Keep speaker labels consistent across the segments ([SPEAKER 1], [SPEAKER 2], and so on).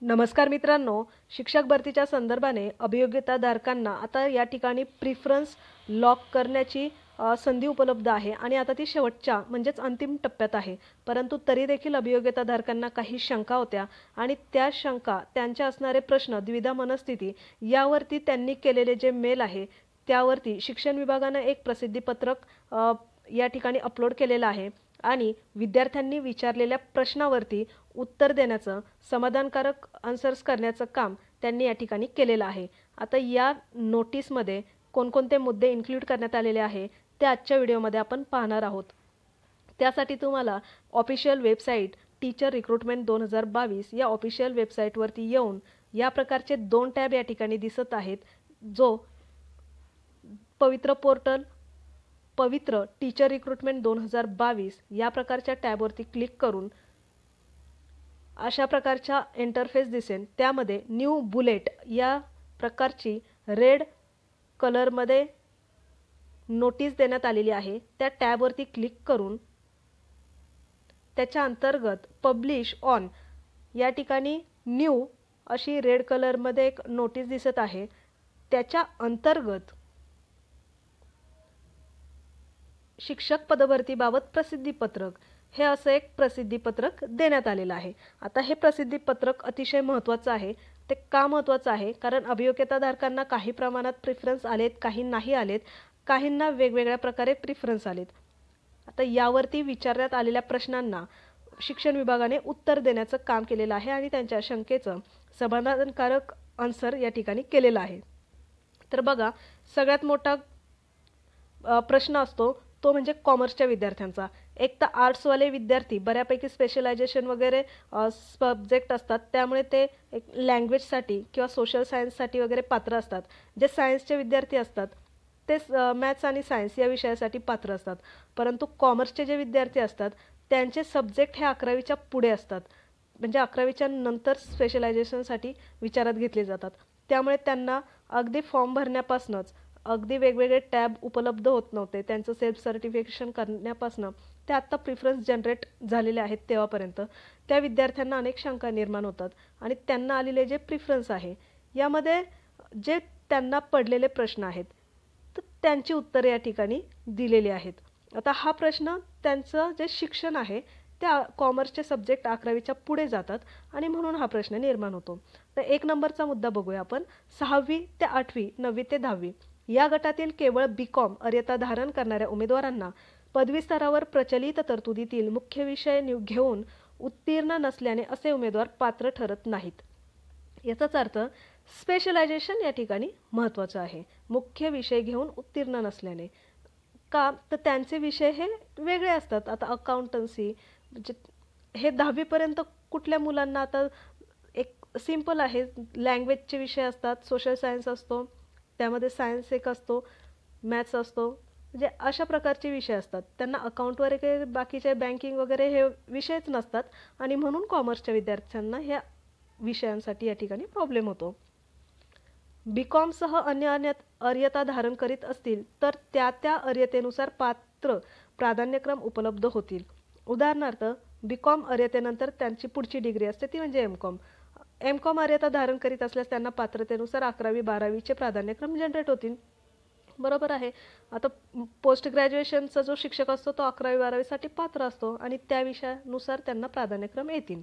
[SPEAKER 1] नमस्कार मित्रांनो, शिक्षक भरतीच्या संदर्भाने अभियोग्यताधारकांना आता या ठिकाणी प्रिफरन्स लॉक करण्याची संधी उपलब्ध आहे आणि आता ती शेवटच्या म्हणजेच अंतिम टप्प्यात आहे. परंतु तरी देखील अभियोग्यताधारकांना काही शंका होत्या आणि त्या शंका, त्यांचे असणारे प्रश्न, द्विधा मनस्थिती यावरती त्यांनी केलेले जे मेल आहे त्यावरती शिक्षण विभागाने एक प्रसिद्धीपत्रक या ठिकाणी अपलोड केलेलं आहे आणि विद्यार्थ्यांनी विचारलेल्या प्रश्नावरती उत्तर देण्याचं, समाधानकारक आन्सर्स करण्याचं काम त्यांनी या ठिकाणी केलेलं आहे. आता या नोटीसमध्ये कोणकोणते मुद्दे इन्क्लूड करण्यात आलेले आहे ते आजच्या व्हिडिओमध्ये आपण पाहणार आहोत. त्यासाठी तुम्हाला ऑफिशियल वेबसाईट टीचर रिक्रुटमेंट 2022 या ऑफिशियल वेबसाईटवरती येऊन या प्रकारचे 2 टॅब या ठिकाणी दिसत आहेत. जो पवित्र पोर्टल, पवित्र टीचर रिक्रुटमेंट 2022 या प्रकारच्या टॅबवरती क्लिक करून अशा प्रकारचा इंटरफेस दिसेल. त्यामध्ये न्यू बुलेट या प्रकारची रेड कलरमध्ये नोटीस देण्यात आलेली आहे. त्या टॅबवरती क्लिक करून त्याच्या अंतर्गत पब्लिश ऑन या ठिकाणी न्यू अशी रेड कलरमध्ये एक नोटीस दिसत आहे. त्याच्या अंतर्गत शिक्षक पदभरतीबाबत प्रसिद्धीपत्रक हे असं एक प्रसिद्धीपत्रक देण्यात आलेलं आहे. आता हे प्रसिद्धीपत्रक अतिशय महत्त्वाचं आहे. ते का महत्त्वाचं आहे? कारण अभियोग्यताधारकांना काही प्रमाणात प्रिफरन्स आलेत, काही नाही आलेत, काहींना वेगवेगळ्या प्रकारे प्रिफरन्स आलेत. आता यावरती विचारण्यात आलेल्या प्रश्नांना शिक्षण विभागाने उत्तर देण्याचं काम केलेलं आहे आणि त्यांच्या शंकेचं समाधानकारक आन्सर या ठिकाणी केलेलं आहे. तर बघा, सगळ्यात मोठा प्रश्न असतो तो म्हणजे कॉमर्सच्या विद्यार्थ्यांचा. एक तर आर्ट्सवाले विद्यार्थी बऱ्यापैकी स्पेशलायझेशन वगैरे सब्जेक्ट असतात, त्यामुळे ते एक लँग्वेजसाठी किंवा सोशल सायन्ससाठी वगैरे पात्र असतात. जे सायन्सचे विद्यार्थी असतात ते मॅथ्स आणि सायन्स या विषयासाठी पात्र असतात. परंतु कॉमर्सचे जे विद्यार्थी असतात त्यांचे सब्जेक्ट हे 11वीच्या पुढे असतात, म्हणजे 11वीच्या नंतर स्पेशलायझेशनसाठी विचारात घेतले जातात. त्यामुळे त्यांना अगदी फॉर्म भरण्यापासूनच अगदी वेगवेगळे टॅब उपलब्ध होत नव्हते. त्यांचं सेल्फ सर्टिफिकेशन करण्यापासून ते आत्ता प्रिफरन्स जनरेट झालेले आहेत तेव्हापर्यंत त्या विद्यार्थ्यांना अनेक शंका निर्माण होतात आणि त्यांना आलेले जे प्रिफरन्स आहे यामध्ये जे त्यांना पडलेले प्रश्न आहेत तर त्यांची उत्तरे या ठिकाणी दिलेली आहेत. आता हा प्रश्न, त्यांचं जे शिक्षण आहे त्या कॉमर्सचे सब्जेक्ट 11वीच्या पुढे जातात आणि म्हणून हा प्रश्न निर्माण होतो. तर 1 नंबरचा मुद्दा बघूया आपण. 6वी ते 8वी, 9वी ते 10वी या गटातील केवळ बीकॉम अर्हता धारण करणाऱ्या उमेदवारांना पदवी स्तरावर प्रचलित तरतुदीतील मुख्य विषय घेऊन उत्तीर्ण नसल्याने असे उमेदवार पात्र ठरत नाहीत. याचाच अर्थ स्पेशलायझेशन या ठिकाणी महत्त्वाचं आहे. मुख्य विषय घेऊन उत्तीर्ण नसल्याने. का तर त्यांचे विषय हे वेगळे असतात. आता अकाउंटन्सी म्हणजे हे 10वीपर्यंत कुठल्या मुलांना, आता एक सिंपल आहे, लँग्वेजचे विषय असतात, सोशल सायन्स असतो, त्यामध्ये सायन्स एक असतो, मॅथ्स असतो, म्हणजे अशा प्रकारचे विषय असतात. त्यांना अकाउंट वगैरे बाकीचे बँकिंग वगैरे हे विषयच नसतात आणि म्हणून कॉमर्सच्या विद्यार्थ्यांना ह्या विषयांसाठी या ठिकाणी प्रॉब्लेम होतो. बीकॉमसह अन्य अर्हता धारण करीत असतील तर त्या अर्हतेनुसार पात्र प्राधान्यक्रम उपलब्ध होतील. उदाहरणार्थ, बीकॉम अर्हतेनंतर त्यांची पुढची डिग्री असते ती म्हणजे एमकॉम अर्हता धारण करीत असल्यास त्यांना पात्रतेनुसार 11वी 12वीचे प्राधान्यक्रम जनरेट होतील. बरोबर आहे. आता पोस्ट ग्रॅज्युएशनचा जो शिक्षक असतो तो 11वी 12वीसाठी पात्र असतो आणि त्या विषयानुसार त्यांना प्राधान्यक्रम येतील,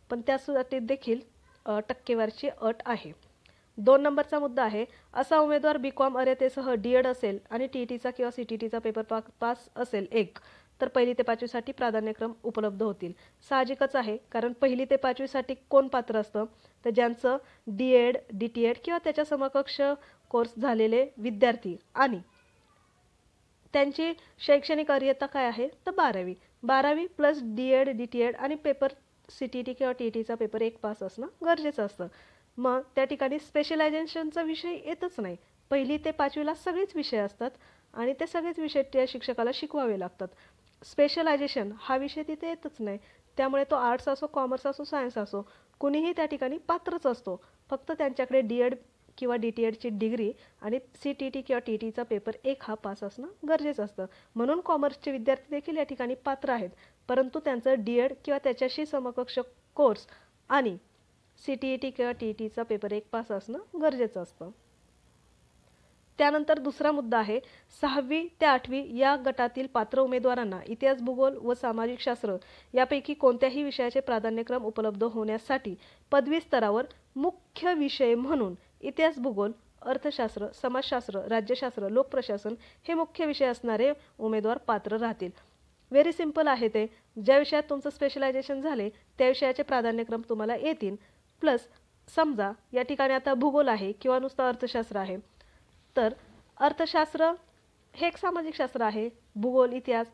[SPEAKER 1] पण त्यासाठी देखील टक्केवारीची अट आहे. 2 नंबरचा मुद्दा आहे. असा उमेदवार बीकॉम अर्हतेसह डीएड असेल आणि टीईटीचा किंवा सीटीटीचा पेपर पास असेल एक, तर 1ली ते 5वीसाठी प्राधान्यक्रम उपलब्ध होतील. साहजिकच आहे, कारण 1ली ते 5वीसाठी कोण पात्र असतं तर ज्यांचं डीएड, डीटीएड किंवा त्याच्या समकक्ष कोर्स झालेले विद्यार्थी आणि त्यांची शैक्षणिक अर्हता काय आहे तर 12वी. 12वी प्लस डीएड, डीटीएड आणि पेपर सीटीटी किंवा टीईटीचा पेपर एक पास असणं गरजेचं असतं. मग त्या ठिकाणी स्पेशलायझेशनचा विषय येतच नाही. 1ली ते 5वीला सगळेच विषय असतात आणि ते सगळेच विषय त्या शिक्षकाला शिकवावे लागतात. स्पेशलायझेशन हा विषय तिथे येतच नाही. त्यामुळे तो आर्ट्स असो, कॉमर्स असो, सायन्स असो, कुणीही त्या ठिकाणी पात्रच असतो. फक्त त्यांच्याकडे डीएड किंवा डीटीएडची डिग्री आणि सीटीटी किंवा टीटीचा पेपर एक हा पास असणं गरजेचं असतं. म्हणून कॉमर्सचे विद्यार्थी देखील या ठिकाणी पात्र आहेत, परंतु त्यांचं डीएड किंवा त्याच्याशी समकक्ष कोर्स आणि CTET किंवा TETचा पेपर 1 पास असणं गरजेचं असतं. त्यानंतर दुसरा मुद्दा आहे 6वी ते 8वी या गटातील पात्र उमेदवारांना इतिहास, भूगोल व सामाजिक शास्त्र यापैकी कोणत्याही विषयाचे प्राधान्यक्रम उपलब्ध होण्यासाठी पदवी स्तरावर मुख्य विषय म्हणून इतिहास, भूगोल, अर्थशास्त्र, समाजशास्त्र, राज्यशास्त्र, लोकप्रशासन हे मुख्य विषय असणारे उमेदवार पात्र राहतील. व्हेरी सिंपल आहे ते. ज्या विषयात तुमचं स्पेशलायझेशन झाले त्या विषयाचे प्राधान्यक्रम तुम्हाला येतील. प्लस समजा या ठिकाणी आता भूगोल आहे किंवा नुसतं अर्थशास्त्र आहे, तर अर्थशास्त्र हे एक सामाजिक शास्त्र आहे, भूगोल, इतिहास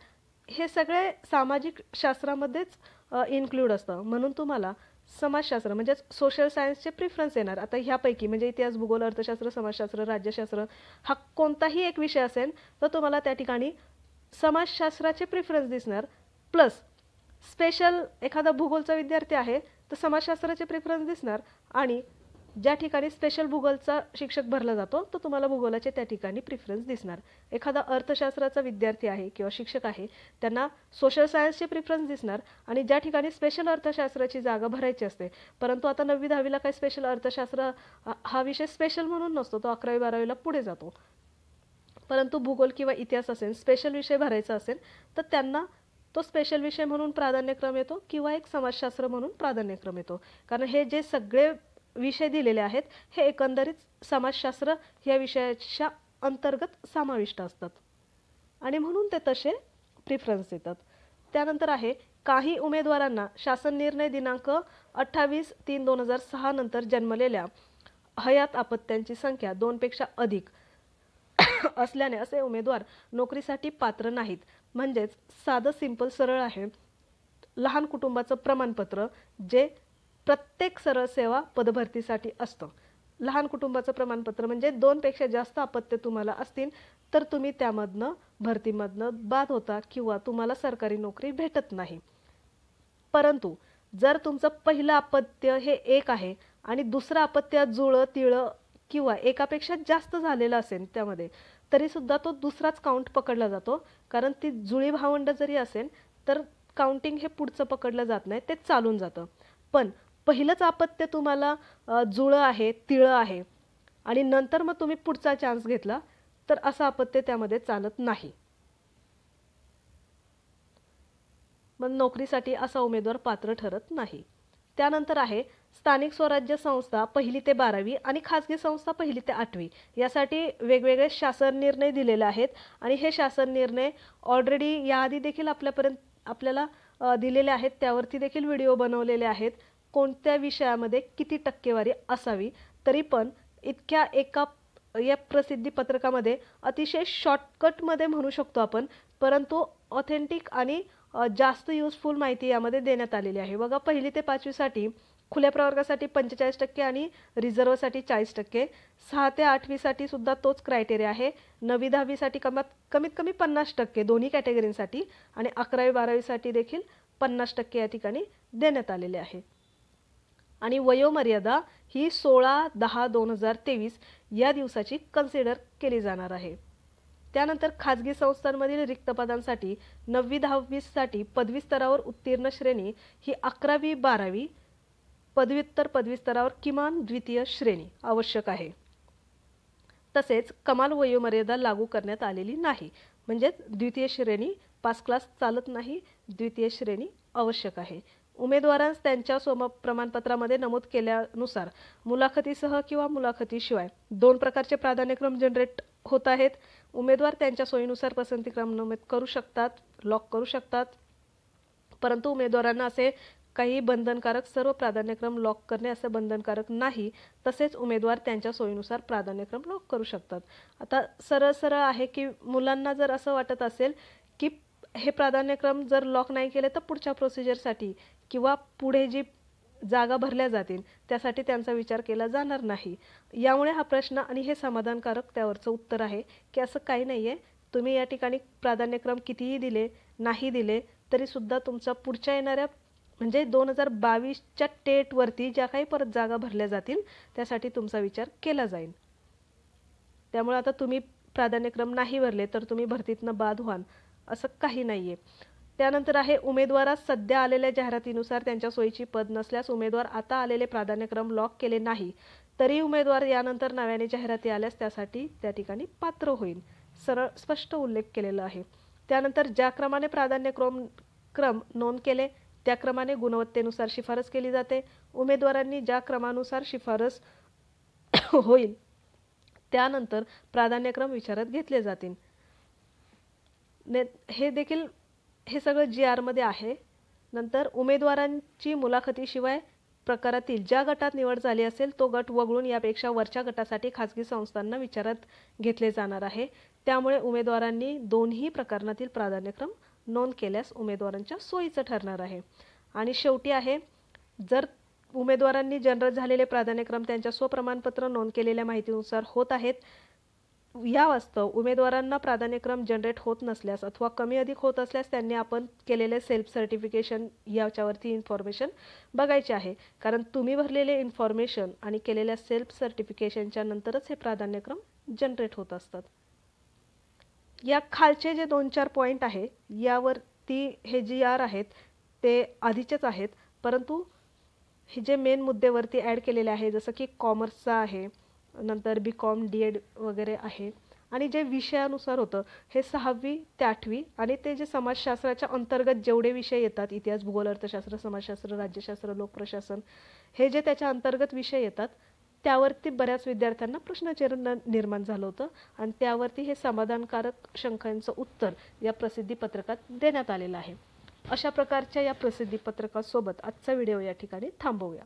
[SPEAKER 1] हे सगळे सामाजिक शास्त्रामध्येच इन्क्लूड असतं. म्हणून तुम्हाला समाजशास्त्र म्हणजेच सोशल सायन्सचे प्रिफरन्स येणार. आता ह्यापैकी म्हणजे इतिहास, भूगोल, अर्थशास्त्र, समाजशास्त्र, राज्यशास्त्र हा कोणताही एक विषय असेल तर तुम्हाला त्या ठिकाणी समाजशास्त्राचे प्रिफरन्स दिसणार. प्लस स्पेशल एखादा भूगोलचा विद्यार्थी आहे तर समाजशास्त्राचे प्रिफरन्स दिसणार, आणि ज्या ठिकाणी स्पेशल भूगोलचा शिक्षक भरला जातो तर तुम्हाला भूगोलाचे त्या ठिकाणी प्रिफरन्स दिसणार. एखादा अर्थशास्त्राचा विद्यार्थी आहे किंवा शिक्षक आहे त्यांना सोशल सायन्सचे प्रिफरन्स दिसणार, आणि ज्या ठिकाणी स्पेशल अर्थशास्त्राची जागा भरायची असते, परंतु आता 9वी 10वीला काही स्पेशल अर्थशास्त्र हा विषय स्पेशल म्हणून नसतो, तो 11वी 12वीला पुढे जातो. परंतु भूगोल किंवा इतिहास असेल, स्पेशल विषय भरायचा असेल तर त्यांना तो स्पेशल विषय म्हणून प्राधान्यक्रम येतो किंवा एक समाजशास्त्र म्हणून प्राधान्यक्रम येतो. कारण हे जे सगळे विषय दिलेले आहेत हे एकंदरीत समाजशास्त्र या विषयाच्या अंतर्गत समाविष्ट असतात आणि म्हणून ते तसे प्रिफरन्स देतात. त्यानंतर आहे काही उमेदवारांना शासन निर्णय दिनांक 28/3/2006 नंतर जन्मलेल्या हयात अपत्यांची संख्या 2 पेक्षा अधिक असल्याने असे उमेदवार नोकरीसाठी पात्र नाहीत. म्हणजेच साधं सिंपल सरळ आहे, लहान कुटुंबाचं प्रमाणपत्र जे प्रत्येक सरळ सेवा पदभरतीसाठी असतं. लहान कुटुंबाचं प्रमाणपत्र म्हणजे 2 पेक्षा जास्त अपत्य तुम्हाला असतील तर तुम्ही त्यामधनं भरतीमधनं बाद होता किंवा तुम्हाला सरकारी नोकरी भेटत नाही. परंतु जर तुमचं पहिलं अपत्य हे 1 आहे आणि दुसरं अपत्य जुळं तिळं किंवा एकापेक्षा जास्त झालेलं असेल त्यामध्ये, तरीसुद्धा तो दुसराच काउंट पकडला जातो. कारण ती जुळी भावंड जरी असेल तर काउंटिंग हे पुढचं पकडलं जात नाही, ते चालून जातं. पण पहिलंच अपत्य तुम्हाला जुळं आहे, तिळं आहे आणि नंतर मग तुम्ही पुढचा चान्स घेतला तर असं अपत्य त्यामध्ये चालत नाही. मग नोकरीसाठी असा उमेदवार पात्र ठरत नाही. त्यानंतर आहे स्थानिक स्वराज्य संस्था 1ली ते 12वी आणि खाजगी संस्था 1ली ते 8वी यासाठी वेगवेगळे शासन निर्णय दिलेले आहेत आणि हे शासन निर्णय ऑलरेडी याआधी देखील आपल्याला दिलेले आहेत. त्यावरती देखील व्हिडिओ बनवलेले आहेत. कोणत्या विषयामध्ये किती टक्केवारी असावी. तरी पण इतक्या या प्रसिद्धी पत्रकामध्ये अतिशय शॉर्टकटमध्ये म्हणू शकतो आपण, परंतु ऑथेंटिक आणि जास्त युजफुल माहिती यामध्ये देण्यात आलेली आहे. बघा, 1ली ते 5वीसाठी खुल्या प्रवर्गासाठी 45% आणि रिझर्वसाठी 40%. 6 ते 8वीसाठी सुद्धा तोच क्रायटेरिया आहे. 9वी 10वीसाठी कमीत कमी 50% दोन्ही कॅटेगरींसाठी आणि 11वी 12वीसाठी देखील 50% या ठिकाणी देण्यात आलेले आहे. आणि वयोमर्यादा ही 16/10/2023 या दिवसाची कन्सिडर केली जाणार आहे. त्यानंतर खाजगी संस्थांमधील रिक्त पदांसाठी 9वी 10वीसाठी पदवी स्तरावर उत्तीर्ण श्रेणी ही 11वी 12वी, पदव्युत्तर पदवी स्तरावर किमान द्वितीय श्रेणी आवश्यक आहे. तसेच कमाल वयोमर्यादा लागू करण्यात आलेली नाही. म्हणजे द्वितीय श्रेणी पास क्लास चालत नाही, द्वितीय श्रेणी आवश्यक आहे. उमेदवारांस त्यांच्या प्रमाणपत्रामध्ये नमूद केल्यानुसार मुलाखतीसह किंवा मुलाखतीशिवाय 2 प्रकारचे प्राधान्यक्रम जनरेट होत आहेत. उमेदवार त्यांच्या सोयीनुसार पसंतीक्रम नमूद करू शकतात, लॉक करू शकतात, परंतु उमेदवारांना असे काही बंधनकारक सर्व प्राधान्यक्रम लॉक करणे असं बंधनकारक नाही. तसेच उमेदवार त्यांच्या सोयीनुसार प्राधान्यक्रम लॉक करू शकतात. आता सरळ आहे की मुलांना जर असं वाटत असेल की हे प्राधान्यक्रम जर लॉक नाही केले तर पुढच्या प्रोसिजरसाठी किंवा पुढे जी जागा भरल्या जातील त्यासाठी त्यांचा विचार केला जाणार नाही. यामुळे हा प्रश्न आणि हे समाधानकारक त्यावरचं उत्तर आहे की असं काही नाही आहे. तुम्ही या ठिकाणी प्राधान्यक्रम कितीही दिले नाही दिले तरीसुद्धा तुमचा पुढच्या येणाऱ्या म्हणजे 2022च्या टेटवरती ज्या काही परत जागा भरल्या जातील त्यासाठी तुमचा विचार केला जाईल. त्यामुळे आता तुम्ही प्राधान्यक्रम नाही भरले तर तुम्ही भरतीतनं बाद व्हाल असं काही नाही आहे. त्यानंतर आहे उमेदवारास सध्या आलेल्या जाहिरातीनुसार त्यांच्या सोयीची पद नसल्यास उमेदवार आता आलेले प्राधान्यक्रम लॉक केले नाही तरी उमेदवार यानंतर नव्याने जाहिराती आल्यास त्यासाठी त्या ठिकाणी पात्र होईल. सरळ स्पष्ट उल्लेख केलेला आहे. त्यानंतर ज्या क्रमाने क्रम नोंद केले त्या क्रमाने गुणवत्तेनुसार शिफारस केली जाते. उमेदवारांनी ज्या क्रमानुसार शिफारस होईल त्यानंतर प्राधान्यक्रम विचारात घेतले जातील. हे सगळं GR मध्ये आहे. नंतर उमेदवारांची मुलाखतीशिवाय प्रकारातील ज्या गटात निवड झाली असेल तो गट वगळून यापेक्षा वरच्या गटासाठी खाजगी संस्थांना विचारात घेतले जाणार आहे. त्यामुळे उमेदवारांनी दोन्ही प्रकरणातील प्राधान्यक्रम नोंद केल्यास उमेदवारांच्या सोयीचं ठरणार आहे. आणि शेवटी आहे, जर उमेदवारांनी जनरल झालेले प्राधान्यक्रम त्यांच्या स्वप्रमाणपत्र नोंद केलेल्या माहितीनुसार होत आहेत, या वास्तव उमेदवारांना प्राधान्यक्रम जनरेट होत नसल्यास अथवा कमी अधिक होत असल्यास त्यांनी आपण केलेले सेल्फ सर्टिफिकेशन याच्यावरती इन्फॉर्मेशन बघायची आहे. कारण तुम्ही भरलेले इन्फॉर्मेशन आणि केलेल्या सेल्फ सर्टिफिकेशनच्या नंतरच हे प्राधान्यक्रम जनरेट होत असतात. या खालचे जे 2-4 पॉईंट आहे यावरती हे GR आहेत ते आधीचेच आहेत, परंतु हे जे मेन मुद्देवरती ॲड केलेले आहे जसं की कॉमर्सचा आहे, नंतर BCom DED वगैरे आहे आणि जे विषयानुसार होतं हे 6वी ते 8वी आणि ते जे समाजशास्त्राच्या अंतर्गत जेवढे विषय येतात, इतिहास, भूगोल, अर्थशास्त्र, समाजशास्त्र, राज्यशास्त्र, लोकप्रशासन, हे जे त्याच्या अंतर्गत विषय येतात त्यावरती बऱ्याच विद्यार्थ्यांना प्रश्नचिन्ह निर्माण झालं होतं आणि त्यावरती हे समाधानकारक शंकांचं उत्तर या प्रसिद्धीपत्रकात देण्यात आलेलं आहे. अशा प्रकारच्या या प्रसिद्धीपत्रकासोबत आजचा व्हिडिओ या ठिकाणी थांबवूया.